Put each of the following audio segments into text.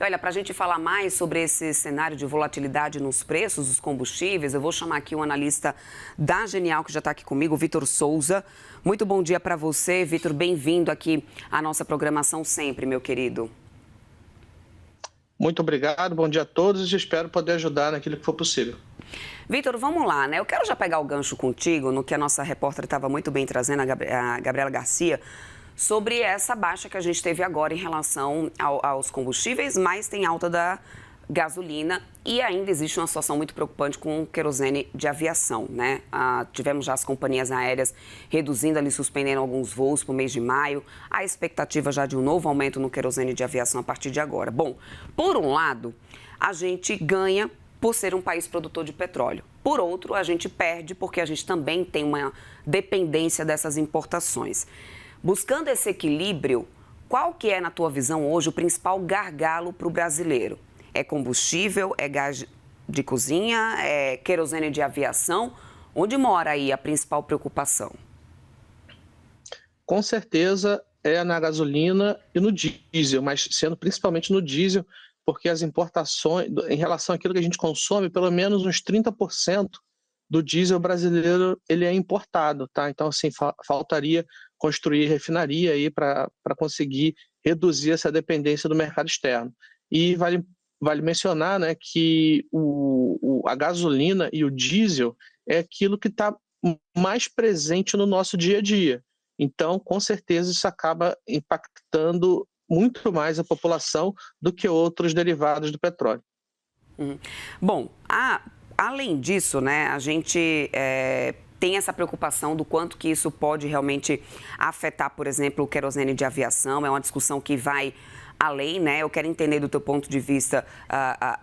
E olha, para a gente falar mais sobre esse cenário de volatilidade nos preços dos combustíveis, eu vou chamar aqui um analista da Genial, que já está aqui comigo, o Vitor Souza. Muito bom dia para você, Vitor. Bem-vindo aqui à nossa programação sempre, meu querido. Muito obrigado, bom dia a todos e espero poder ajudar naquilo que for possível. Vitor, vamos lá, né? Eu quero já pegar o gancho contigo no que a nossa repórter estava muito bem trazendo, a Gabriela Garcia, sobre essa baixa que a gente teve agora em relação aos combustíveis, mas tem alta da gasolina e ainda existe uma situação muito preocupante com o querosene de aviação, né? Tivemos já as companhias aéreas reduzindo ali, suspendendo alguns voos para o mês de maio. A expectativa já de um novo aumento no querosene de aviação a partir de agora. Bom, por um lado, a gente ganha por ser um país produtor de petróleo. Por outro, a gente perde porque a gente também tem uma dependência dessas importações. Buscando esse equilíbrio, qual que é, na tua visão, hoje, o principal gargalo para o brasileiro? É combustível, é gás de cozinha, é querosene de aviação? Onde mora aí a principal preocupação? Com certeza é na gasolina e no diesel, mas sendo principalmente no diesel, porque as importações, em relação àquilo que a gente consome, pelo menos uns 30% do diesel brasileiro ele é importado, tá? Então, assim, faltaria construir refinaria aí para conseguir reduzir essa dependência do mercado externo. E vale mencionar, né, que a gasolina e o diesel é aquilo que está mais presente no nosso dia a dia. Então, com certeza, isso acaba impactando muito mais a população do que outros derivados do petróleo. Bom, além disso, né, a gente tem essa preocupação do quanto que isso pode realmente afetar, por exemplo, o querosene de aviação. É uma discussão que vai além, né? Eu quero entender do teu ponto de vista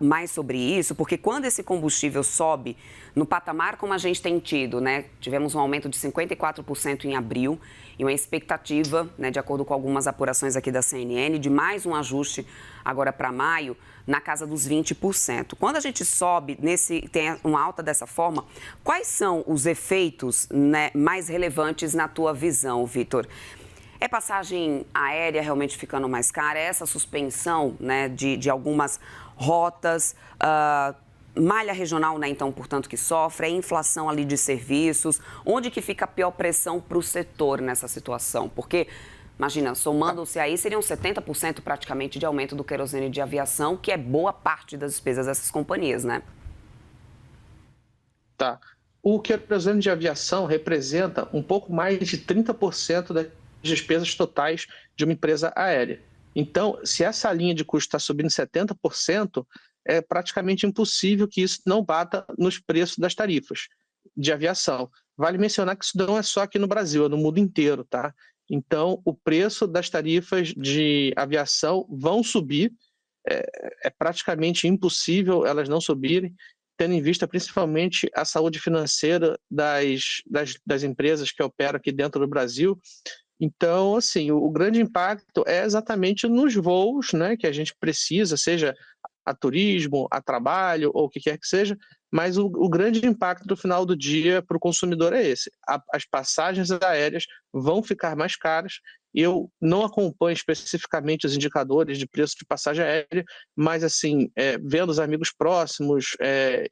mais sobre isso, porque quando esse combustível sobe no patamar como a gente tem tido, né? Tivemos um aumento de 54% em abril e uma expectativa, né, de acordo com algumas apurações aqui da CNN, de mais um ajuste agora para maio, na casa dos 20%. Quando a gente sobe, tem uma alta dessa forma, quais são os efeitos, né, mais relevantes na tua visão, Vitor? É passagem aérea realmente ficando mais cara? É essa suspensão, né, de algumas rotas? Malha regional, né, então, portanto, que sofre? É inflação ali de serviços? Onde que fica a pior pressão para o setor nessa situação? Porque, imagina, somando-se aí, seriam 70% praticamente de aumento do querosene de aviação, que é boa parte das despesas dessas companhias, né? Tá. O querosene de aviação representa um pouco mais de 30% das despesas totais de uma empresa aérea. Então, se essa linha de custo está subindo 70%, é praticamente impossível que isso não bata nos preços das tarifas de aviação. Vale mencionar que isso não é só aqui no Brasil, é no mundo inteiro, tá? Então, o preço das tarifas de aviação vão subir, é praticamente impossível elas não subirem, tendo em vista principalmente a saúde financeira das empresas que operam aqui dentro do Brasil. Então, assim, o grande impacto é exatamente nos voos, né, que a gente precisa, seja a turismo, a trabalho ou o que quer que seja, mas o grande impacto no final do dia para o consumidor é esse. As passagens aéreas vão ficar mais caras. Eu não acompanho especificamente os indicadores de preço de passagem aérea, mas, assim, vendo os amigos próximos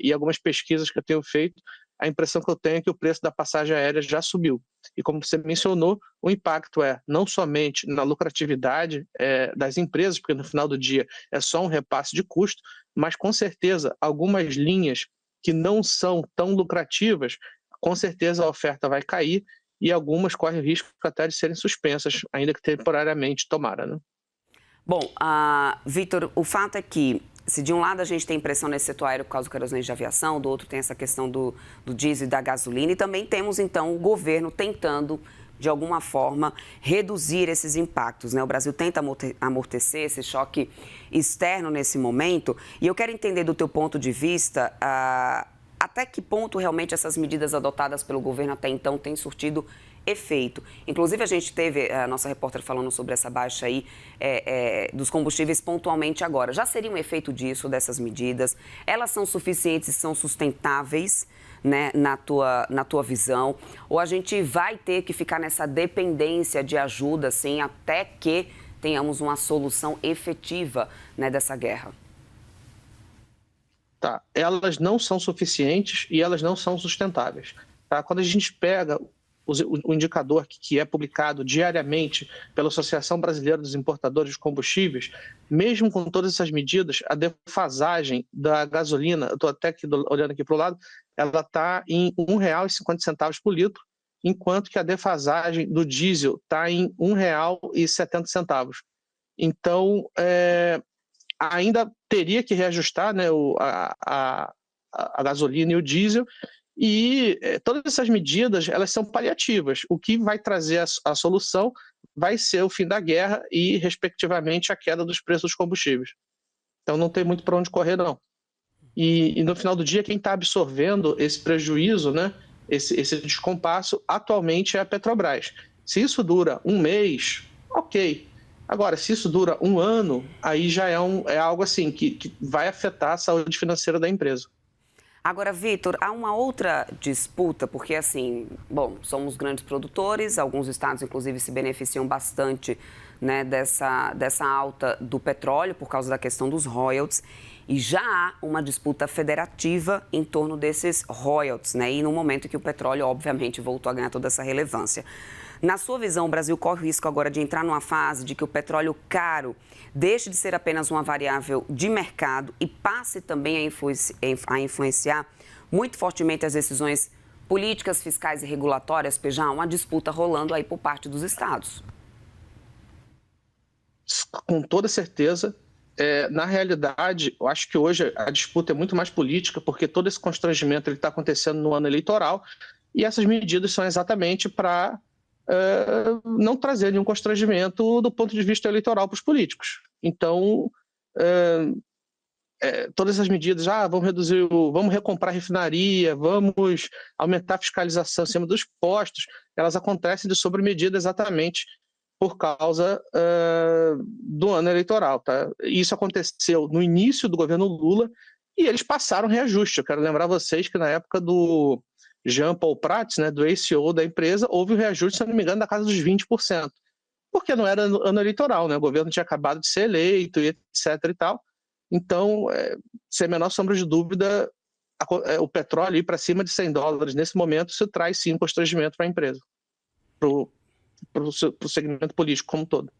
e algumas pesquisas que eu tenho feito, a impressão que eu tenho é que o preço da passagem aérea já subiu. E como você mencionou, o impacto é não somente na lucratividade das empresas, porque no final do dia é só um repasse de custo, mas com certeza algumas linhas que não são tão lucrativas, com certeza a oferta vai cair e algumas correm o risco até de serem suspensas, ainda que temporariamente, tomara, né? Bom, Vitor, o fato é que, se de um lado a gente tem pressão nesse setor aéreo por causa do querosene de aviação, do outro tem essa questão do diesel e da gasolina, e também temos, então, o governo tentando, de alguma forma, reduzir esses impactos, né? O Brasil tenta amortecer esse choque externo nesse momento, e eu quero entender do teu ponto de vista até que ponto realmente essas medidas adotadas pelo governo até então têm surtido efeito. Inclusive, a gente teve a nossa repórter falando sobre essa baixa aí dos combustíveis pontualmente agora. Já seria um efeito disso, dessas medidas? Elas são suficientes e são sustentáveis, né, na tua visão? Ou a gente vai ter que ficar nessa dependência de ajuda, assim, até que tenhamos uma solução efetiva, né, dessa guerra? Tá, elas não são suficientes e elas não são sustentáveis. Tá? Quando a gente pega o indicador que é publicado diariamente pela Associação Brasileira dos Importadores de Combustíveis, mesmo com todas essas medidas, a defasagem da gasolina, eu estou até aqui, olhando aqui para o lado, ela está em R$ 1,50 por litro, enquanto que a defasagem do diesel está em R$ 1,70. Então, ainda teria que reajustar, né, a gasolina e o diesel, e todas essas medidas elas são paliativas. O que vai trazer a solução vai ser o fim da guerra e, respectivamente, a queda dos preços dos combustíveis. Então não tem muito para onde correr, não. E no final do dia, quem está absorvendo esse prejuízo, né, esse descompasso, atualmente é a Petrobras. Se isso dura um mês, ok. Agora, se isso dura um ano, aí já é algo assim que vai afetar a saúde financeira da empresa. Agora, Vitor, há uma outra disputa, porque assim, bom, somos grandes produtores, alguns estados inclusive se beneficiam bastante, né, dessa alta do petróleo por causa da questão dos royalties, e já há uma disputa federativa em torno desses royalties, né, e no momento que o petróleo, obviamente, voltou a ganhar toda essa relevância. Na sua visão, o Brasil corre o risco agora de entrar numa fase de que o petróleo caro deixe de ser apenas uma variável de mercado e passe também a influenciar muito fortemente as decisões políticas, fiscais e regulatórias, porque já há uma disputa rolando aí por parte dos estados. Com toda certeza. Na realidade, eu acho que hoje a disputa é muito mais política, porque todo esse constrangimento está acontecendo no ano eleitoral, e essas medidas são exatamente para não trazer nenhum constrangimento do ponto de vista eleitoral para os políticos. Então, todas essas medidas, vamos recomprar refinaria, vamos aumentar a fiscalização acima dos postos, elas acontecem de sobremedida exatamente por causa do ano eleitoral. Tá? Isso aconteceu no início do governo Lula e eles passaram reajuste. Eu quero lembrar vocês que na época do Jean Paul Prats, né, do ex-CEO da empresa, houve um reajuste, se não me engano, da casa dos 20%, porque não era ano eleitoral, né? O governo tinha acabado de ser eleito e etc. e tal. Então, sem a menor sombra de dúvida, o petróleo ir para cima de $100 nesse momento, isso traz sim um constrangimento para a empresa, para o segmento político como um todo.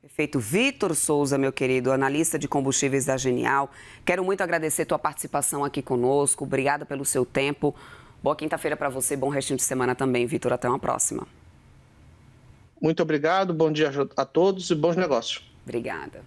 Perfeito. Vitor Souza, meu querido, analista de combustíveis da Genial. Quero muito agradecer tua participação aqui conosco. Obrigada pelo seu tempo. Boa quinta-feira para você, bom restinho de semana também, Vitor. Até uma próxima. Muito obrigado, bom dia a todos e bons negócios. Obrigada.